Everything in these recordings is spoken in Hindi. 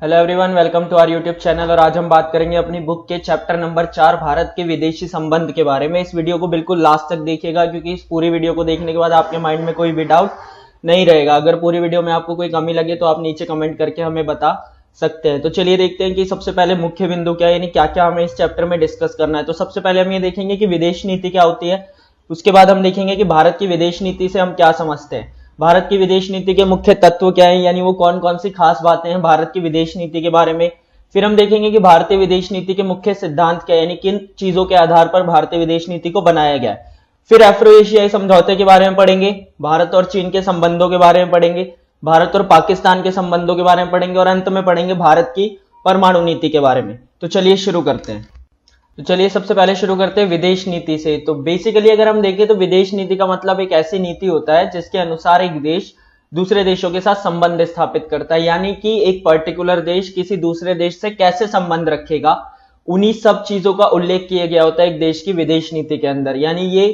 Hello everyone, welcome to our YouTube channel. और आज हम बात करेंगे अपनी बुक के चैप्टर नंबर 4 भारत के विदेशी संबंध के बारे में। इस वीडियो को बिल्कुल लास्ट तक देखिएगा क्योंकि इस पूरी वीडियो को देखने के बाद आपके माइंड में कोई भी डाउट नहीं रहेगा। अगर पूरी वीडियो में आपको कोई कमी लगे तो आप नीचे कमेंट करके हमें बता सकते हैं। तो चलिए देखते हैं कि सबसे पहले मुख्य बिंदु क्या है, यानी क्या क्या हमें इस चैप्टर में डिस्कस करना है। तो सबसे पहले हम ये देखेंगे कि विदेश नीति क्या होती है। उसके बाद हम देखेंगे कि भारत की विदेश नीति से हम क्या समझते हैं, भारत की विदेश नीति के मुख्य तत्व क्या है, यानी वो कौन कौन सी खास बातें हैं भारत की विदेश नीति के बारे में। फिर हम देखेंगे कि भारतीय विदेश नीति के मुख्य सिद्धांत क्या है, यानी किन चीजों के आधार पर भारतीय विदेश नीति को बनाया गया है। फिर अफ्रो एशियाई समझौते के बारे में पढ़ेंगे, भारत और चीन के संबंधों के बारे में पढ़ेंगे, भारत और पाकिस्तान के संबंधों के बारे में पढ़ेंगे और अंत में पढ़ेंगे भारत की परमाणु नीति के बारे में। तो चलिए शुरू करते हैं। तो चलिए सबसे पहले शुरू करते हैं विदेश नीति से। तो बेसिकली अगर हम देखें तो विदेश नीति का मतलब एक ऐसी नीति होता है जिसके अनुसार एक देश दूसरे देशों के साथ संबंध स्थापित करता है, यानी कि एक पर्टिकुलर देश किसी दूसरे देश से कैसे संबंध रखेगा, उन्हीं सब चीजों का उल्लेख किया गया होता है एक देश की विदेश नीति के अंदर। यानी ये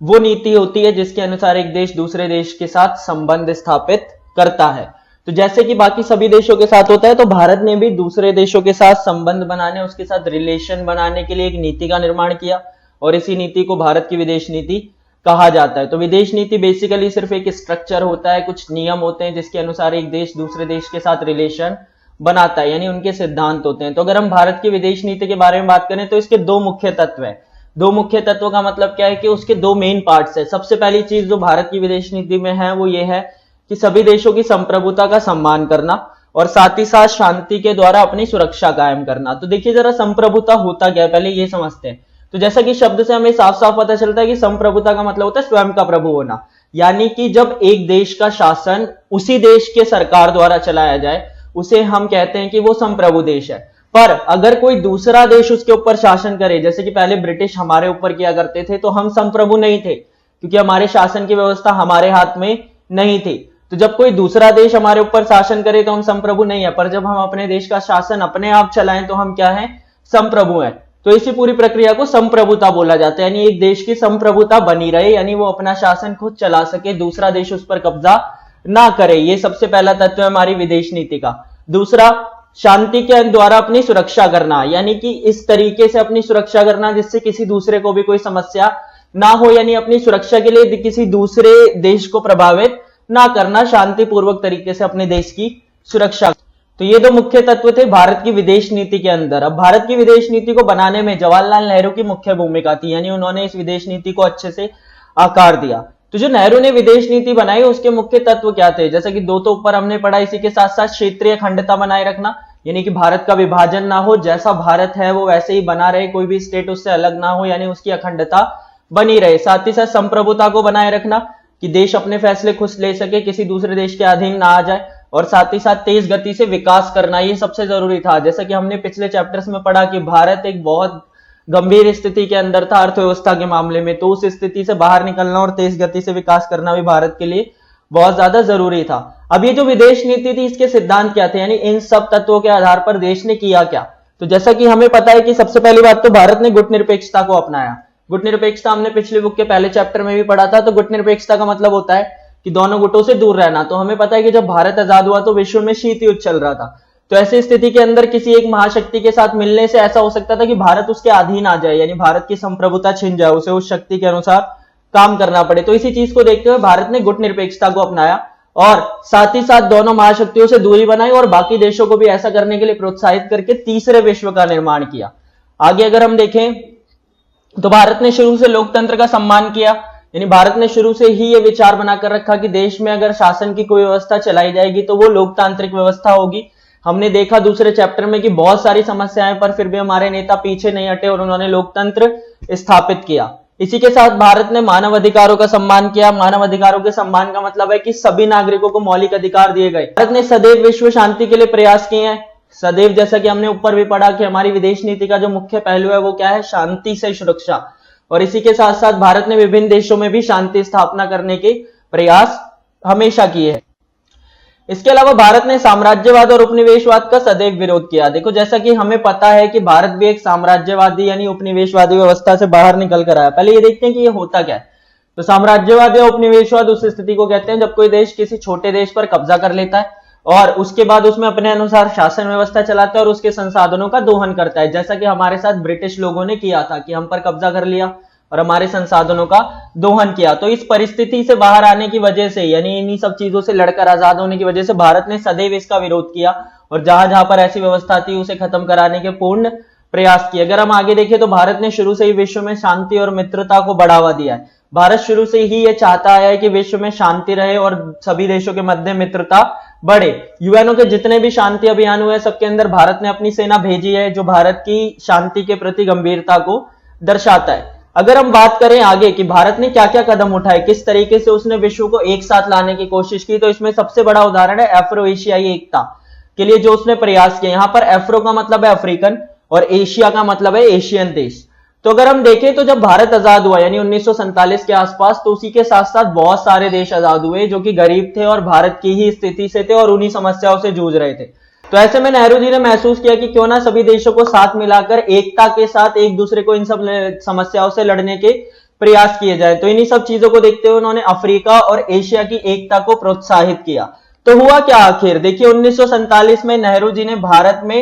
वो नीति होती है जिसके अनुसार एक देश दूसरे देश के साथ संबंध स्थापित करता है। तो जैसे कि बाकी सभी देशों के साथ होता है, तो भारत ने भी दूसरे देशों के साथ संबंध बनाने, उसके साथ रिलेशन बनाने के लिए एक नीति का निर्माण किया और इसी नीति को भारत की विदेश नीति कहा जाता है। तो विदेश नीति बेसिकली सिर्फ एक स्ट्रक्चर होता है, कुछ नियम होते हैं जिसके अनुसार एक देश दूसरे देश के साथ रिलेशन बनाता है, यानी उनके सिद्धांत होते हैं। तो अगर हम भारत की विदेश नीति के बारे में बात करें तो इसके दो मुख्य तत्व है। दो मुख्य तत्वों का मतलब क्या है कि उसके दो मेन पार्ट्स है। सबसे पहली चीज जो भारत की विदेश नीति में है वो ये है कि सभी देशों की संप्रभुता का सम्मान करना और साथ ही साथ शांति के द्वारा अपनी सुरक्षा कायम करना। तो देखिए जरा संप्रभुता होता क्या है, पहले ये समझते हैं। तो जैसा कि शब्द से हमें साफ साफ पता चलता है कि संप्रभुता का मतलब होता है स्वयं का प्रभु होना, यानी कि जब एक देश का शासन उसी देश के सरकार द्वारा चलाया जाए उसे हम कहते हैं कि वो संप्रभु देश है। पर अगर कोई दूसरा देश उसके ऊपर शासन करे, जैसे कि पहले ब्रिटिश हमारे ऊपर किया करते थे, तो हम संप्रभु नहीं थे क्योंकि हमारे शासन की व्यवस्था हमारे हाथ में नहीं थी। तो जब कोई दूसरा देश हमारे ऊपर शासन करे तो हम संप्रभु नहीं है, पर जब हम अपने देश का शासन अपने आप चलाएं तो हम क्या हैं, संप्रभु हैं। तो इसी पूरी प्रक्रिया को संप्रभुता बोला जाता है, यानी एक देश की संप्रभुता बनी रहे, यानी वो अपना शासन खुद चला सके, दूसरा देश उस पर कब्जा ना करे। ये सबसे पहला तत्व है हमारी विदेश नीति का। दूसरा, शांति के द्वारा अपनी सुरक्षा करना, यानी कि इस तरीके से अपनी सुरक्षा करना जिससे किसी दूसरे को भी कोई समस्या ना हो, यानी अपनी सुरक्षा के लिए किसी दूसरे देश को प्रभावित ना करना, शांतिपूर्वक तरीके से अपने देश की सुरक्षा। तो ये दो मुख्य तत्व थे भारत की विदेश नीति के अंदर। अब भारत की विदेश नीति को बनाने में जवाहरलाल नेहरू की मुख्य भूमिका थी, यानी उन्होंने इस विदेश नीति को अच्छे से आकार दिया। तो जो नेहरू ने विदेश नीति बनाई उसके मुख्य तत्व क्या थे, जैसा कि दो तो ऊपर हमने पढ़ा, इसी के साथ साथ क्षेत्रीय अखंडता बनाए रखना, यानी कि भारत का विभाजन ना हो, जैसा भारत है वो वैसे ही बना रहे, कोई भी स्टेट उससे अलग ना हो, यानी उसकी अखंडता बनी रहे। साथ ही साथ संप्रभुता को बनाए रखना कि देश अपने फैसले खुद ले सके, किसी दूसरे देश के अधीन ना आ जाए, और साथ ही साथ तेज गति से विकास करना, ये सबसे जरूरी था। जैसा कि हमने पिछले चैप्टर्स में पढ़ा कि भारत एक बहुत गंभीर स्थिति के अंदर था अर्थव्यवस्था के मामले में, तो उस स्थिति से बाहर निकलना और तेज गति से विकास करना भी भारत के लिए बहुत ज्यादा जरूरी था। अब ये जो विदेश नीति थी इसके सिद्धांत क्या थे, यानी इन सब तत्वों के आधार पर देश ने किया क्या। तो जैसा कि हमें पता है कि सबसे पहली बात तो भारत ने गुटनिरपेक्षता को अपनाया। गुटनिरपेक्षता हमने पिछले बुक के पहले चैप्टर में भी पढ़ा था। तो गुटनिरपेक्षता का मतलब होता है कि दोनों गुटों से दूर रहना। तो हमें पता है कि जब भारत आजाद हुआ तो विश्व में शीत युद्ध चल रहा था, तो ऐसी स्थिति के अंदर किसी एक महाशक्ति के साथ मिलने से ऐसा हो सकता था कि भारत उसके अधीन आ जाए, यानी भारत की संप्रभुता छिन जाए, उसे उस शक्ति के अनुसार काम करना पड़े। तो इसी चीज को देखते हुए भारत ने गुटनिरपेक्षता को अपनाया और साथ ही साथ दोनों महाशक्तियों से दूरी बनाई और बाकी देशों को भी ऐसा करने के लिए प्रोत्साहित करके तीसरे विश्व का निर्माण किया। आगे अगर हम देखें तो भारत ने शुरू से लोकतंत्र का सम्मान किया, यानी भारत ने शुरू से ही ये विचार बनाकर रखा कि देश में अगर शासन की कोई व्यवस्था चलाई जाएगी तो वो लोकतांत्रिक व्यवस्था होगी। हमने देखा दूसरे चैप्टर में कि बहुत सारी समस्याएं पर फिर भी हमारे नेता पीछे नहीं हटे और उन्होंने लोकतंत्र स्थापित किया। इसी के साथ भारत ने मानव अधिकारों का सम्मान किया। मानव अधिकारों के सम्मान का मतलब है कि सभी नागरिकों को मौलिक अधिकार दिए गए। भारत ने सदैव विश्व शांति के लिए प्रयास किए हैं। सदैव, जैसा कि हमने ऊपर भी पढ़ा कि हमारी विदेश नीति का जो मुख्य पहलू है वो क्या है, शांति से सुरक्षा। और इसी के साथ साथ भारत ने विभिन्न देशों में भी शांति स्थापना करने के प्रयास हमेशा किए हैं। इसके अलावा भारत ने साम्राज्यवाद और उपनिवेशवाद का सदैव विरोध किया। देखो जैसा कि हमें पता है कि भारत भी एक साम्राज्यवादी यानी उपनिवेशवादी व्यवस्था से बाहर निकल कर आया। पहले ये देखते हैं कि ये होता क्या है। तो साम्राज्यवाद या उपनिवेशवाद उस स्थिति को कहते हैं जब कोई देश किसी छोटे देश पर कब्जा कर लेता है और उसके बाद उसमें अपने अनुसार शासन व्यवस्था चलाता है और उसके संसाधनों का दोहन करता है, जैसा कि हमारे साथ ब्रिटिश लोगों ने किया था कि हम पर कब्जा कर लिया और हमारे संसाधनों का दोहन किया। तो इस परिस्थिति से बाहर आने की वजह से, यानी इन्हीं सब चीजों से लड़कर आजाद होने की वजह से भारत ने सदैव इसका विरोध किया और जहां जहां पर ऐसी व्यवस्था थी उसे खत्म कराने के पूर्ण प्रयास किए। अगर हम आगे देखें तो भारत ने शुरू से ही विश्व में शांति और मित्रता को बढ़ावा दिया है। भारत शुरू से ही ये चाहता है कि विश्व में शांति रहे और सभी देशों के मध्य मित्रता बढ़े। यूएनओ के जितने भी शांति अभियान हुए सबके अंदर भारत ने अपनी सेना भेजी है, जो भारत की शांति के प्रति गंभीरता को दर्शाता है। अगर हम बात करें आगे कि भारत ने क्या क्या कदम उठाए, किस तरीके से उसने विश्व को एक साथ लाने की कोशिश की, तो इसमें सबसे बड़ा उदाहरण है अफ्रो एशियाई एकता के लिए जो उसने प्रयास किए। यहां पर अफ्रो का मतलब है अफ्रीकन और एशिया का मतलब है एशियन देश। तो अगर हम देखें तो जब भारत आजाद हुआ यानी 1947 के आसपास, तो उसी के साथ साथ बहुत सारे देश आजाद हुए जो कि गरीब थे और भारत की ही स्थिति से थे और उन्हीं समस्याओं से जूझ रहे थे। तो ऐसे में नेहरू जी ने महसूस किया कि क्यों ना सभी देशों को साथ मिलाकर एकता के साथ एक दूसरे को इन सब समस्याओं से लड़ने के प्रयास किए जाए। तो इन्हीं सब चीजों को देखते हुए उन्होंने अफ्रीका और एशिया की एकता को प्रोत्साहित किया। तो हुआ क्या आखिर, देखिए 1947 में नेहरू जी ने भारत में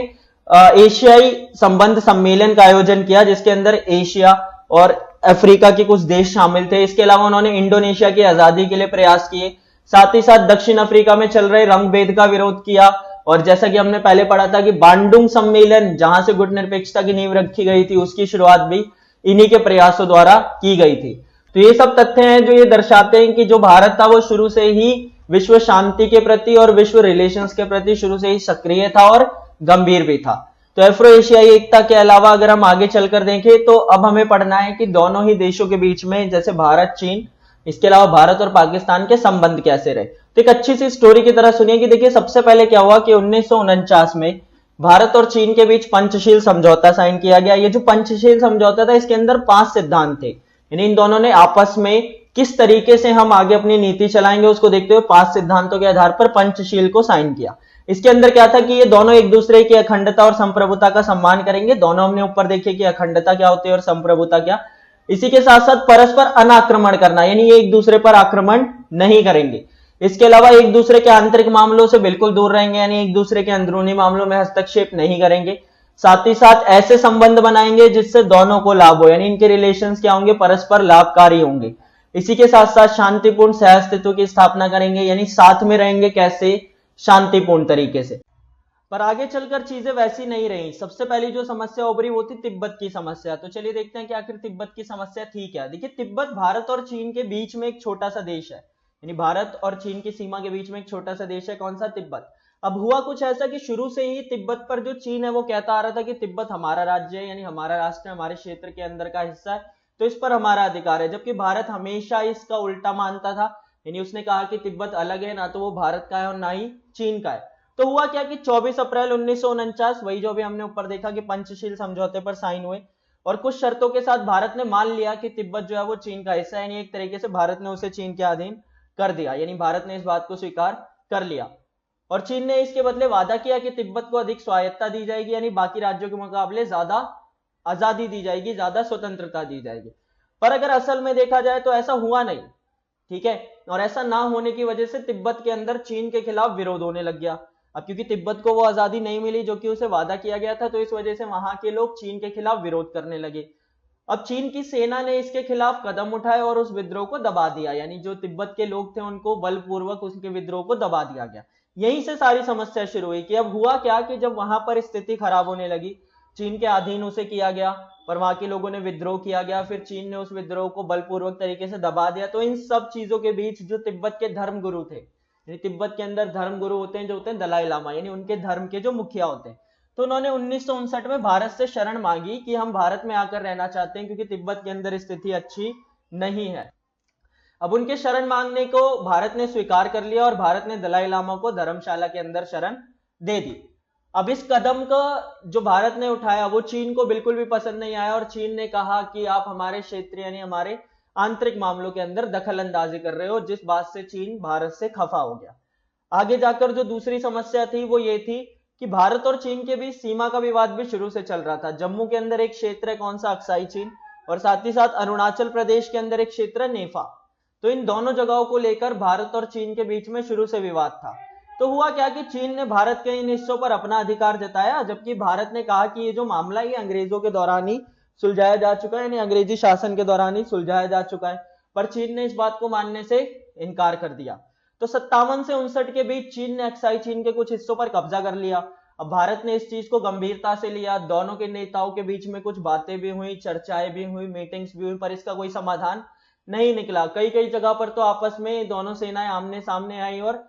एशियाई संबंध सम्मेलन का आयोजन किया, जिसके अंदर एशिया और अफ्रीका के कुछ देश शामिल थे। इसके अलावा उन्होंने इंडोनेशिया की आजादी के लिए प्रयास किए, साथ ही साथ दक्षिण अफ्रीका में चल रहे रंग भेद का विरोध किया, और जैसा कि हमने पहले पढ़ा था कि बांडुंग सम्मेलन जहां से गुटनिरपेक्षता की नींव रखी गई थी, उसकी शुरुआत भी इन्हीं के प्रयासों द्वारा की गई थी। तो ये सब तथ्य हैं जो ये दर्शाते हैं कि जो भारत था वो शुरू से ही विश्व शांति के प्रति और विश्व रिलेशंस के प्रति शुरू से ही सक्रिय था और गंभीर भी था। तो अफ्रो एशियाई एकता के अलावा अगर हम आगे चलकर देखें तो अब हमें पढ़ना है कि दोनों ही देशों के बीच में, जैसे भारत चीन, इसके अलावा भारत और पाकिस्तान के संबंध कैसे रहे। तो एक अच्छी सी स्टोरी की तरह सुनिए कि देखिए सबसे पहले क्या हुआ कि 1949 में भारत और चीन के बीच पंचशील समझौता साइन किया गया। ये जो पंचशील समझौता था इसके अंदर 5 सिद्धांत थे, यानी इन दोनों ने आपस में किस तरीके से हम आगे अपनी नीति चलाएंगे उसको देखते हुए 5 सिद्धांतों के आधार पर पंचशील को साइन किया। इसके अंदर क्या था कि ये दोनों एक दूसरे की अखंडता और संप्रभुता का सम्मान करेंगे। दोनों हमने ऊपर देखे कि अखंडता क्या होती है और संप्रभुता क्या। इसी के साथ साथ परस्पर अनाक्रमण करना, यानी ये एक दूसरे पर आक्रमण नहीं करेंगे। इसके अलावा एक दूसरे के आंतरिक मामलों से बिल्कुल दूर रहेंगे, यानी एक दूसरे के अंदरूनी मामलों में हस्तक्षेप नहीं करेंगे। साथ ही साथ ऐसे संबंध बनाएंगे जिससे दोनों को लाभ हो, यानी इनके रिलेशंस क्या होंगे, परस्पर लाभकारी होंगे। इसी के साथ साथ शांतिपूर्ण सहअस्तित्व की स्थापना करेंगे, यानी साथ में रहेंगे कैसे, शांतिपूर्ण तरीके से। पर आगे चलकर चीजें वैसी नहीं रही। सबसे पहली जो समस्या उभरी वो थी तिब्बत की समस्या। तो चलिए देखते हैं कि आखिर तिब्बत की समस्या थी क्या। देखिए तिब्बत भारत और चीन के बीच में एक छोटा सा देश है, यानी भारत और चीन की सीमा के बीच में एक छोटा सा देश है। कौन सा, तिब्बत। अब हुआ कुछ ऐसा कि शुरू से ही तिब्बत पर जो चीन है वो कहता आ रहा था कि तिब्बत हमारा राज्य है, यानी हमारा राष्ट्र, हमारे क्षेत्र के अंदर का हिस्सा है, तो इस पर हमारा अधिकार है। जबकि भारत हमेशा इसका उल्टा मानता था, यानी उसने कहा कि तिब्बत अलग है, ना तो वो भारत का है और ना ही चीन का है। तो हुआ क्या कि 24 अप्रैल 1949, वही जो भी हमने ऊपर देखा कि पंचशील समझौते पर साइन हुए और कुछ शर्तों के साथ भारत ने मान लिया कि तिब्बत जो है वो चीन का हिस्सा है, यानी एक तरीके से भारत ने उसे चीन के अधीन कर दिया, यानी भारत ने इस बात को स्वीकार कर लिया। और चीन ने इसके बदले वादा किया कि तिब्बत को अधिक स्वायत्तता दी जाएगी, यानी बाकी राज्यों के मुकाबले ज्यादा आजादी दी जाएगी, ज्यादा स्वतंत्रता दी जाएगी। पर अगर असल में देखा जाए तो ऐसा हुआ नहीं, ठीक है। और ऐसा ना होने की वजह से तिब्बत के अंदर चीन के खिलाफ विरोध होने लग गया। अब क्योंकि तिब्बत को वो आजादी नहीं मिली जो कि उसे वादा किया गया था, तो इस वजह से वहां के लोग चीन के खिलाफ विरोध करने लगे। अब चीन की सेना ने इसके खिलाफ कदम उठाए और उस विद्रोह को दबा दिया, यानी जो तिब्बत के लोग थे उनको बलपूर्वक उसके विद्रोह को दबा दिया गया। यहीं से सारी समस्या शुरू हुई कि अब हुआ क्या कि जब वहां पर स्थिति खराब होने लगी, चीन के अधीन उसे किया गया, पर वहां के लोगों ने विद्रोह किया गया, फिर चीन ने उस विद्रोह को बलपूर्वक तरीके से दबा दिया। तो इन सब चीजों के बीच जो तिब्बत के धर्म गुरु थे, तिब्बत के अंदर धर्म गुरु होते हैं जो होते हैं दलाई लामा, यानी उनके धर्म के जो मुखिया होते हैं, तो उन्होंने 1959 में भारत से शरण मांगी कि हम भारत में आकर रहना चाहते हैं क्योंकि तिब्बत के अंदर स्थिति अच्छी नहीं है। अब उनके शरण मांगने को भारत ने स्वीकार कर लिया और भारत ने दलाई लामा को धर्मशाला के अंदर शरण दे दी। अब इस कदम का जो भारत ने उठाया वो चीन को बिल्कुल भी पसंद नहीं आया और चीन ने कहा कि आप हमारे क्षेत्र यानी हमारे आंतरिक मामलों के अंदर दखल अंदाजी कर रहे हो, जिस बात से चीन भारत से खफा हो गया। आगे जाकर जो दूसरी समस्या थी वो ये थी कि भारत और चीन के बीच सीमा का विवाद भी शुरू से चल रहा था। जम्मू के अंदर एक क्षेत्र है, कौन सा, अक्साई चीन, और साथ ही साथ अरुणाचल प्रदेश के अंदर एक क्षेत्र है नेफा। तो इन दोनों जगहों को लेकर भारत और चीन के बीच में शुरू से विवाद था। तो हुआ क्या कि चीन ने भारत के इन हिस्सों पर अपना अधिकार जताया, जबकि भारत ने कहा कि ये जो मामला ये अंग्रेजों के दौरान ही सुलझाया जा चुका है, यानी अंग्रेजी शासन के दौरान ही सुलझाया जा चुका है। पर चीन ने इस बात को मानने से इनकार कर दिया। तो 57 से 59 के बीच चीन ने अक्साई चीन के कुछ हिस्सों पर कब्जा कर लिया। अब भारत ने इस चीज को गंभीरता से लिया, दोनों के नेताओं के बीच में कुछ बातें भी हुई, चर्चाएं भी हुई, मीटिंग्स भी हुई, पर इसका कोई समाधान नहीं निकला। कई कई जगह पर तो आपस में दोनों सेनाएं आमने सामने आई और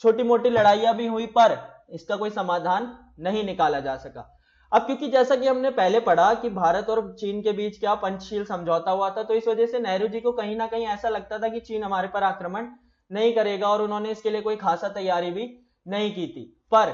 छोटी मोटी लड़ाइयां भी हुई, पर इसका कोई समाधान नहीं निकाला जा सका। अब क्योंकि जैसा कि हमने पहले पढ़ा कि भारत और चीन के बीच क्या पंचशील समझौता हुआ था, तो इस वजह से नेहरू जी को कहीं ना कहीं ऐसा लगता था कि चीन हमारे पर आक्रमण नहीं करेगा, और उन्होंने इसके लिए कोई खासा तैयारी भी नहीं की थी। पर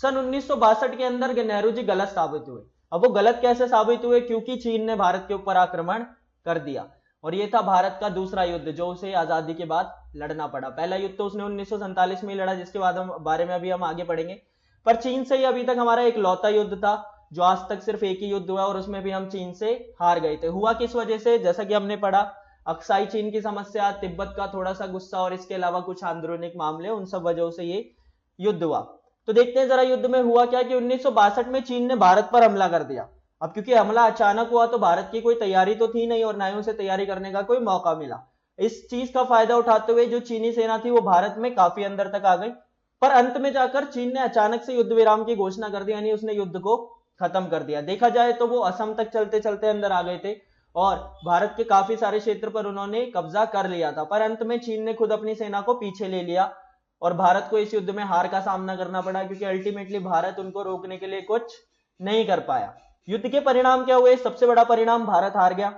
सन 1962 के अंदर नेहरू जी गलत साबित हुए। अब वो गलत कैसे साबित हुए? क्योंकि चीन ने भारत के ऊपर आक्रमण कर दिया, और ये था भारत का दूसरा युद्ध जो उसे आजादी के बाद लड़ना पड़ा। पहला युद्ध तो उसने 1947 में ही लड़ा, जिसके बाद बारे में अभी हम आगे पढ़ेंगे। पर चीन से ही अभी तक हमारा एक लौता युद्ध था, जो आज तक सिर्फ एक ही युद्ध हुआ, और उसमें भी हम चीन से हार गए थे। हुआ किस वजह से? जैसा कि हमने पढ़ा, अक्साई चीन की समस्या, तिब्बत का थोड़ा सा गुस्सा, और इसके अलावा कुछ आंदोलनिक मामले, उन सब वजहों से ये युद्ध हुआ। तो देखते हैं जरा युद्ध में हुआ क्या कि 1962 में चीन ने भारत पर हमला कर दिया। अब क्योंकि हमला अचानक हुआ तो भारत की कोई तैयारी तो थी नहीं, और ना ही उसे तैयारी करने का कोई मौका मिला। इस चीज का फायदा उठाते हुए जो चीनी सेना थी वो भारत में काफी अंदर तक आ गई, पर अंत में जाकर चीन ने अचानक से युद्ध विराम की घोषणा कर दी, यानी उसने युद्ध को खत्म कर दिया। देखा जाए तो वो असम तक चलते चलते अंदर आ गए थे, और भारत के काफी सारे क्षेत्र पर उन्होंने कब्जा कर लिया था। पर अंत में चीन ने खुद अपनी सेना को पीछे ले लिया, और भारत को इस युद्ध में हार का सामना करना पड़ा, क्योंकि अल्टीमेटली भारत उनको रोकने के लिए कुछ नहीं कर पाया। युद्ध के परिणाम क्या हुए? सबसे बड़ा परिणाम, भारत हार गया।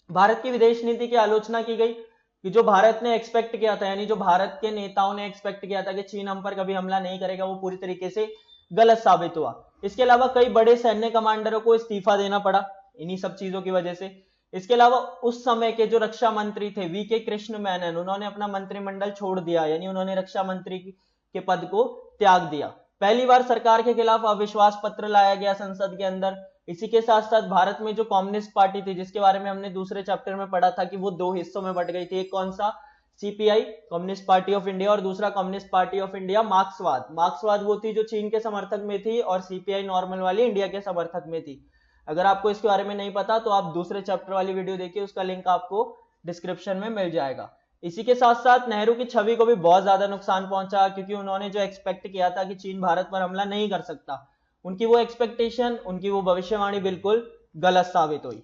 भारत की विदेश नीति की आलोचना की गई कि जो भारत ने एक्सपेक्ट किया था, यानी जो भारत के नेताओं ने एक्सपेक्ट किया था कि चीन हम पर कभी हमला नहीं करेगा, वो पूरी तरीके से गलत साबित हुआ। इसके अलावा कई बड़े सैन्य कमांडरों को इस्तीफा देना पड़ा इन्हीं सब चीजों की वजह से। इसके अलावा उस समय के जो रक्षा मंत्री थे वीके कृष्ण मेनन, उन्होंने अपना मंत्रिमंडल छोड़ दिया, यानी उन्होंने रक्षा मंत्री के पद को त्याग दिया। पहली बार सरकार के खिलाफ अविश्वास पत्र लाया गया संसद के अंदर। इसी के साथ साथ भारत में जो कम्युनिस्ट पार्टी थी, जिसके बारे में हमने दूसरे चैप्टर में पढ़ा था कि वो दो हिस्सों में बट गई थी, एक कौन सा? CPI, communist party of India, और दूसरा कम्युनिस्ट पार्टी ऑफ इंडिया मार्क्सवाद। मार्क्सवाद वो थी जो चीन के समर्थक में थी, और सीपीआई नॉर्मल वाली इंडिया के समर्थक में थी। अगर आपको इसके बारे में नहीं पता तो आप दूसरे चैप्टर वाली वीडियो देखिए, उसका लिंक आपको डिस्क्रिप्शन में मिल जाएगा। इसी के साथ साथ नेहरू की छवि को भी बहुत ज्यादा नुकसान पहुंचा, क्योंकि उन्होंने जो एक्सपेक्ट किया था कि चीन भारत पर हमला नहीं कर सकता, उनकी वो एक्सपेक्टेशन, उनकी वो भविष्यवाणी बिल्कुल गलत साबित हुई।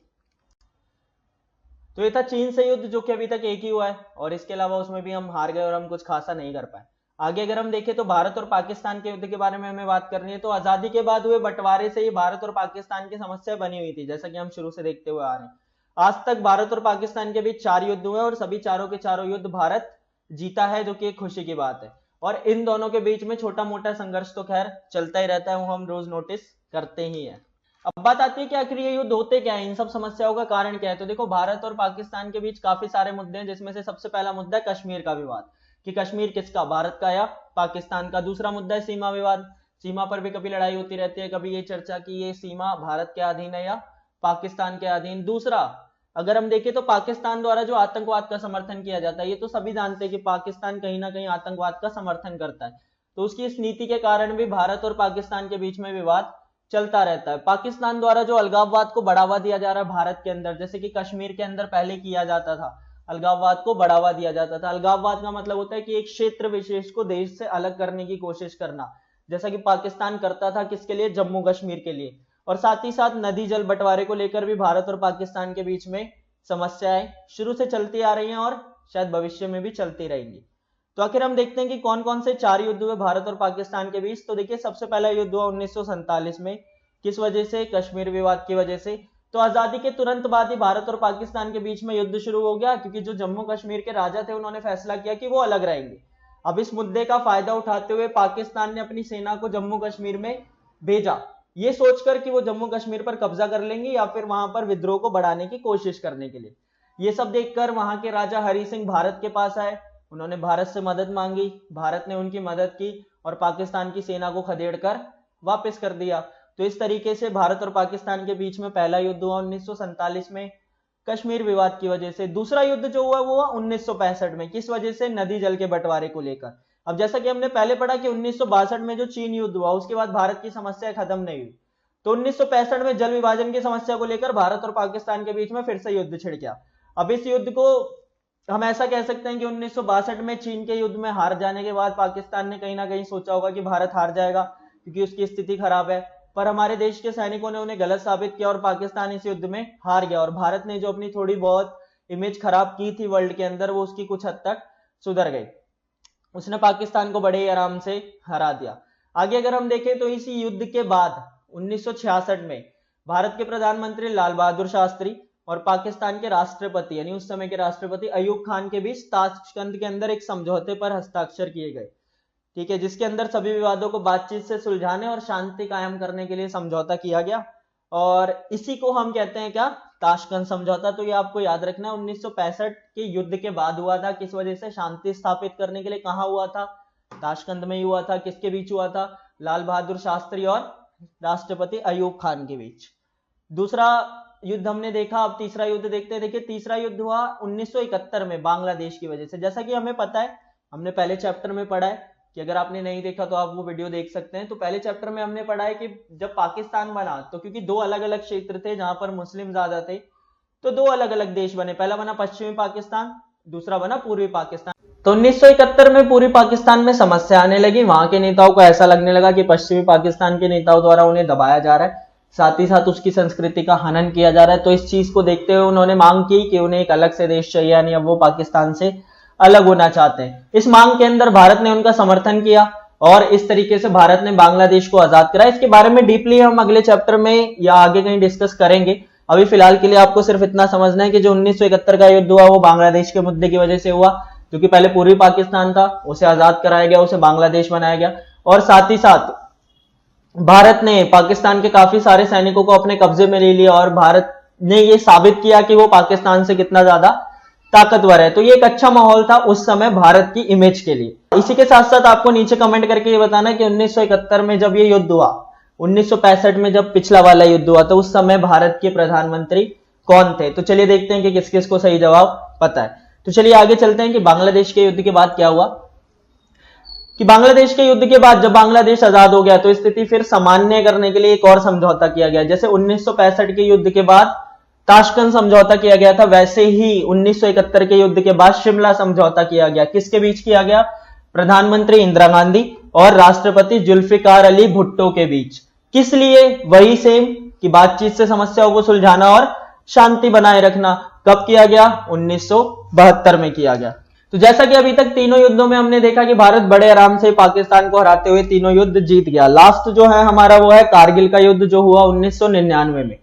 तो ये था चीन से युद्ध, जो कि अभी तक एक ही हुआ है, और इसके अलावा उसमें भी हम हार गए और हम कुछ खासा नहीं कर पाए। आगे अगर हम देखें तो भारत और पाकिस्तान के युद्ध के बारे में हमें बात करनी है। तो आजादी के बाद हुए बंटवारे से ही भारत और पाकिस्तान की समस्या बनी हुई थी, जैसा कि हम शुरू से देखते हुए आ रहे हैं। आज तक भारत और पाकिस्तान के बीच 4 युद्ध हुए, और सभी चारों के चारों युद्ध भारत जीता है, जो कि एक खुशी की बात है। और इन दोनों के बीच में छोटा मोटा संघर्ष तो खैर चलता ही रहता है, वो हम रोज नोटिस करते ही हैं। अब बात आती है कि आखिर ये युद्ध होते क्या है, इन सब समस्याओं का कारण क्या है। तो देखो, भारत और पाकिस्तान के बीच काफी सारे मुद्दे हैं, जिसमें से सबसे पहला मुद्दा है कश्मीर का विवाद, कि कश्मीर किसका, भारत का या पाकिस्तान का। दूसरा मुद्दा है सीमा विवाद, सीमा पर भी कभी लड़ाई होती रहती है, कभी ये चर्चा की ये सीमा भारत के अधीन है या पाकिस्तान के अधीन। दूसरा, अगर हम देखें तो पाकिस्तान द्वारा जो आतंकवाद का समर्थन किया जाता है, ये तो सभी जानते हैं कि पाकिस्तान कहीं ना कहीं आतंकवाद का समर्थन करता है, तो उसकी इस नीति के कारण भी भारत और पाकिस्तान के बीच में विवाद चलता रहता है। पाकिस्तान द्वारा जो अलगाववाद को बढ़ावा दिया जा रहा है भारत के अंदर, जैसे कि कश्मीर के अंदर पहले किया जाता था, अलगाववाद को बढ़ावा दिया जाता था। अलगाववाद का मतलब होता है कि एक क्षेत्र विशेष को देश से अलग करने की कोशिश करना, जैसा कि पाकिस्तान करता था, किसके लिए? जम्मू कश्मीर के लिए। और साथ ही साथ नदी जल बंटवारे को लेकर भी भारत और पाकिस्तान के बीच में समस्याएं शुरू से चलती आ रही हैं, और शायद भविष्य में भी चलती रहेंगी। तो आखिर हम देखते हैं कि कौन कौन से 4 युद्ध हुए भारत और पाकिस्तान के बीच। तो देखिए, सबसे पहला युद्ध हुआ 1947 में, किस वजह से? कश्मीर विवाद की वजह से। तो आजादी के तुरंत बाद ही भारत और पाकिस्तान के बीच में युद्ध शुरू हो गया, क्योंकि जो जम्मू कश्मीर के राजा थे उन्होंने फैसला किया कि वो अलग रहेंगे। अब इस मुद्दे का फायदा उठाते हुए पाकिस्तान ने अपनी सेना को जम्मू कश्मीर में भेजा, ये सोचकर कि वो जम्मू कश्मीर पर कब्जा कर लेंगे या फिर वहां पर विद्रोह को बढ़ाने की कोशिश करने के लिए। ये सब देखकर वहां के राजा हरि सिंह भारत के पास आए, उन्होंने भारत से मदद मांगी, भारत ने उनकी मदद की और पाकिस्तान की सेना को खदेड़कर वापस कर दिया। तो इस तरीके से भारत और पाकिस्तान के बीच में पहला युद्ध हुआ 1947 में, कश्मीर विवाद की वजह से। दूसरा युद्ध जो हुआ वो हुआ 1965 में, किस वजह से? नदी जल के बंटवारे को लेकर। अब जैसा कि हमने पहले पढ़ा कि 1962 में जो चीन युद्ध हुआ उसके बाद भारत की समस्या खत्म नहीं हुई, तो 1965 में जल विभाजन की समस्या को लेकर भारत और पाकिस्तान के बीच में फिर से युद्ध छिड़ गया। अब इस युद्ध को हम ऐसा कह सकते हैं कि 1962 में चीन के युद्ध में हार जाने के बाद पाकिस्तान ने कहीं ना कहीं सोचा होगा कि भारत हार जाएगा क्योंकि उसकी स्थिति खराब है, पर हमारे देश के सैनिकों ने उन्हें गलत साबित किया और पाकिस्तान इस युद्ध में हार गया और भारत ने जो अपनी थोड़ी बहुत इमेज खराब की थी वर्ल्ड के अंदर वो उसकी कुछ हद तक सुधर गई। उसने पाकिस्तान को बड़े ही आराम से हरा दिया। आगे अगर हम देखें तो इसी युद्ध के बाद 1966 में भारत के प्रधानमंत्री लाल बहादुर शास्त्री और पाकिस्तान के राष्ट्रपति यानी उस समय के राष्ट्रपति अयूब खान के बीच ताशकंद के अंदर एक समझौते पर हस्ताक्षर किए गए, ठीक है, जिसके अंदर सभी विवादों को बातचीत से सुलझाने और शांति कायम करने के लिए समझौता किया गया और इसी को हम कहते हैं क्या, ताशकंद समझौता। तो ये आपको याद रखना है 1965 के युद्ध के बाद हुआ था। किस वजह से? शांति स्थापित करने के लिए। कहां हुआ था? ताशकंद में ही हुआ था। किसके बीच हुआ था? लाल बहादुर शास्त्री और राष्ट्रपति अयूब खान के बीच। दूसरा युद्ध हमने देखा, अब तीसरा युद्ध देखते हैं। देखिए तीसरा युद्ध हुआ 1971 में बांग्लादेश की वजह से। जैसा कि हमें पता है, हमने पहले चैप्टर में पढ़ा है कि अगर आपने नहीं देखा तो आप वो वीडियो देख सकते हैं। तो पहले चैप्टर में हमने पढ़ा है कि जब पाकिस्तान बना तो क्योंकि दो अलग अलग क्षेत्र थे जहां पर मुस्लिम ज्यादा थे, तो दो अलग अलग देश बने। पहला बना पश्चिमी पाकिस्तान, दूसरा बना पूर्वी पाकिस्तान। तो 1971 में पूर्वी पाकिस्तान में समस्या आने लगी। वहां के नेताओं को ऐसा लगने लगा कि पश्चिमी पाकिस्तान के नेताओं द्वारा उन्हें दबाया जा रहा है, साथ ही साथ उसकी संस्कृति का हनन किया जा रहा है। तो इस चीज को देखते हुए उन्होंने मांग की कि उन्हें एक अलग से देश चाहिए, यानी अब वो पाकिस्तान से अलग होना चाहते हैं। इस मांग के अंदर भारत ने उनका समर्थन किया और इस तरीके से भारत ने बांग्लादेश को आजाद कराया। इसके बारे में डीपली हम अगले चैप्टर में या आगे कहीं डिस्कस करेंगे। अभी फिलहाल के लिए आपको सिर्फ इतना समझना है कि जो 1971 का युद्ध हुआ वो बांग्लादेश के मुद्दे की वजह से हुआ, क्योंकि पहले पूर्वी पाकिस्तान था, उसे आजाद कराया गया, उसे बांग्लादेश बनाया गया और साथ ही साथ भारत ने पाकिस्तान के काफी सारे सैनिकों को अपने कब्जे में ले लिया और भारत ने ये साबित किया कि वो पाकिस्तान से कितना ज्यादा ताकतवर है। तो ये एक अच्छा माहौल था उस समय भारत की इमेज के लिए। इसी के साथ साथ आपको नीचे कमेंट करके ये बताना कि 1971 में जब ये युद्ध हुआ, 1965 में जब पिछला वाला युद्ध हुआ, तो उस समय भारत के प्रधानमंत्री कौन थे। तो चलिए देखते हैं कि किस किस को सही जवाब पता है। तो चलिए आगे चलते हैं कि बांग्लादेश के युद्ध के बाद क्या हुआ। कि बांग्लादेश के युद्ध के बाद जब बांग्लादेश आजाद हो गया तो स्थिति फिर सामान्य करने के लिए एक और समझौता किया गया। जैसे 1965 के युद्ध के बाद ताशकंद समझौता किया गया था, वैसे ही 1971 के युद्ध के बाद शिमला समझौता किया गया। किसके बीच किया गया? प्रधानमंत्री इंदिरा गांधी और राष्ट्रपति जुल्फिकार अली भुट्टो के बीच। किस लिए? वही सेम कि बातचीत से समस्याओं को सुलझाना और शांति बनाए रखना। कब किया गया? 1972 में किया गया। तो जैसा कि अभी तक तीनों युद्धों में हमने देखा कि भारत बड़े आराम से पाकिस्तान को हराते हुए तीनों युद्ध जीत गया। लास्ट जो है हमारा वो है कारगिल का युद्ध जो हुआ 1999 में।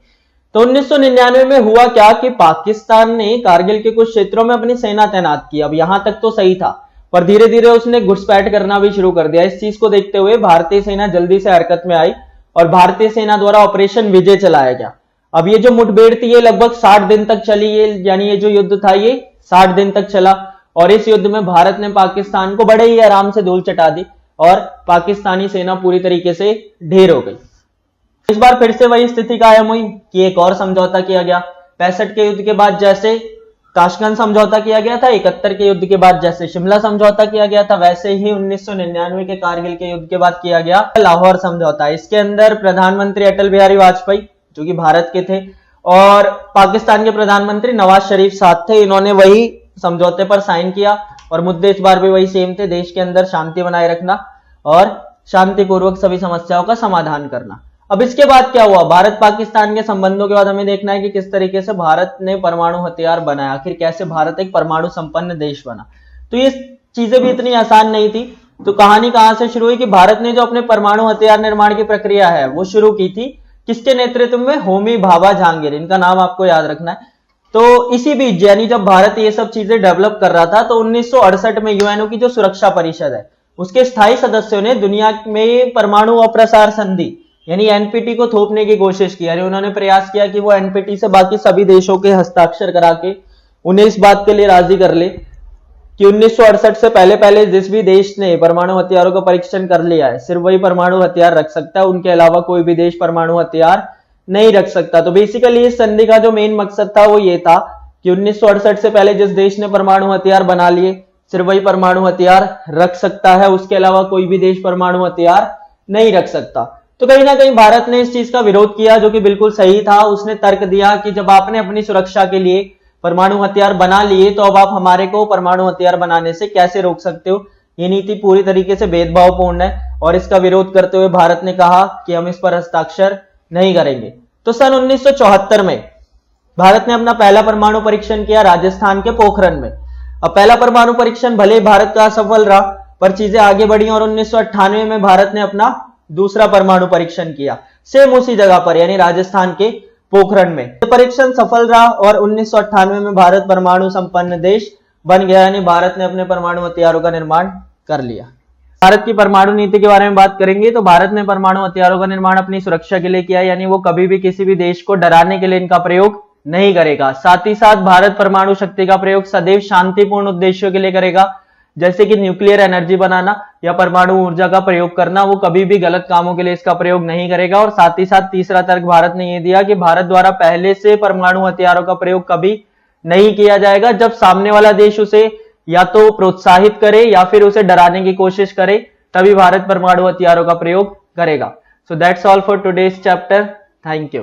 तो 1999 में हुआ क्या कि पाकिस्तान ने कारगिल के कुछ क्षेत्रों में अपनी सेना तैनात की। अब यहां तक तो सही था, पर धीरे धीरे उसने घुसपैठ करना भी शुरू कर दिया। इस चीज को देखते हुए भारतीय सेना जल्दी से हरकत में आई और भारतीय सेना द्वारा ऑपरेशन विजय चलाया गया। अब ये जो मुठभेड़ थी ये लगभग 60 दिन तक चली, यानी ये जो युद्ध था ये 60 दिन तक चला और इस युद्ध में भारत ने पाकिस्तान को बड़े ही आराम से धूल चटा दी और पाकिस्तानी सेना पूरी तरीके से ढेर हो गई। इस बार फिर से वही स्थिति कायम हुई कि एक और समझौता किया गया। 65 के युद्ध के बाद जैसे ताशकंद समझौता किया गया था, 71 के युद्ध के बाद जैसे शिमला समझौता किया गया था, वैसे ही 1999 के कारगिल के युद्ध के बाद किया गया लाहौर समझौता। इसके अंदर प्रधानमंत्री अटल बिहारी वाजपेयी जो कि भारत के थे और पाकिस्तान के प्रधानमंत्री नवाज शरीफ साथ थे। इन्होंने वही समझौते पर साइन किया और मुद्दे इस बार भी वही सेम थे, देश के अंदर शांति बनाए रखना और शांतिपूर्वक सभी समस्याओं का समाधान करना। अब इसके बाद क्या हुआ? भारत पाकिस्तान के संबंधों के बाद हमें देखना है कि किस तरीके से भारत ने परमाणु हथियार बनाया, आखिर कैसे भारत एक परमाणु संपन्न देश बना। तो ये चीजें भी इतनी आसान नहीं थी। तो कहानी कहां से शुरू हुई कि भारत ने जो अपने परमाणु हथियार निर्माण की प्रक्रिया है वो शुरू की थी। किसके नेतृत्व में? होमी भाभा जहांगीर, इनका नाम आपको याद रखना है। तो इसी बीच यानी जब भारत ये सब चीजें डेवलप कर रहा था तो 1968 में यूएनओ की जो सुरक्षा परिषद है उसके स्थायी सदस्यों ने दुनिया में परमाणु अप्रसार संधि यानी एनपीटी को थोपने की कोशिश की। यानी उन्होंने प्रयास किया कि वो एनपीटी से बाकी सभी देशों के हस्ताक्षर करा के उन्हें इस बात के लिए राजी कर ले कि 1968 से पहले जिस भी देश ने परमाणु हथियारों का परीक्षण कर लिया है सिर्फ वही परमाणु हथियार रख सकता है, उनके अलावा कोई भी देश परमाणु हथियार नहीं रख सकता। तो बेसिकली इस संधि का जो मेन मकसद था वो ये था कि 1968 से पहले जिस देश ने परमाणु हथियार बना लिए सिर्फ वही परमाणु हथियार रख सकता है, उसके अलावा कोई भी देश परमाणु हथियार नहीं रख सकता। तो कहीं ना कहीं भारत ने इस चीज का विरोध किया, जो कि बिल्कुल सही था। उसने तर्क दिया कि जब आपने अपनी सुरक्षा के लिए परमाणु हथियार बना लिए, तो अब आप हमारे को परमाणु हथियार बनाने से कैसे रोक सकते हो? ये नीति पूरी तरीके से भेदभावपूर्ण है, और इसका विरोध करते हुए भारत ने कहा कि हम इस पर हस्ताक्षर नहीं करेंगे। तो सन 1974 में भारत ने अपना पहला परमाणु परीक्षण किया राजस्थान के पोखरण में। अब पहला परमाणु परीक्षण भले ही भारत का असफल रहा, पर चीजें आगे बढ़ी और 1998 में भारत ने अपना दूसरा परमाणु परीक्षण किया, सेम उसी जगह पर, यानी राजस्थान के पोखरण में। परीक्षण सफल रहा और 1998 में भारत परमाणु संपन्न देश बन गया, यानी भारत ने अपने परमाणु हथियारों का निर्माण कर लिया। भारत की परमाणु नीति के बारे में बात करेंगे तो भारत ने परमाणु हथियारों का निर्माण अपनी सुरक्षा के लिए किया, यानी वो कभी भी किसी भी देश को डराने के लिए इनका प्रयोग नहीं करेगा। साथ ही साथ भारत परमाणु शक्ति का प्रयोग सदैव शांतिपूर्ण उद्देश्यों के लिए करेगा, जैसे कि न्यूक्लियर एनर्जी बनाना या परमाणु ऊर्जा का प्रयोग करना। वो कभी भी गलत कामों के लिए इसका प्रयोग नहीं करेगा। और साथ ही साथ तीसरा तर्क भारत ने यह दिया कि भारत द्वारा पहले से परमाणु हथियारों का प्रयोग कभी नहीं किया जाएगा। जब सामने वाला देश उसे या तो प्रोत्साहित करे या फिर उसे डराने की कोशिश करे, तभी भारत परमाणु हथियारों का प्रयोग करेगा। So that's all for today's chapter. Thank you.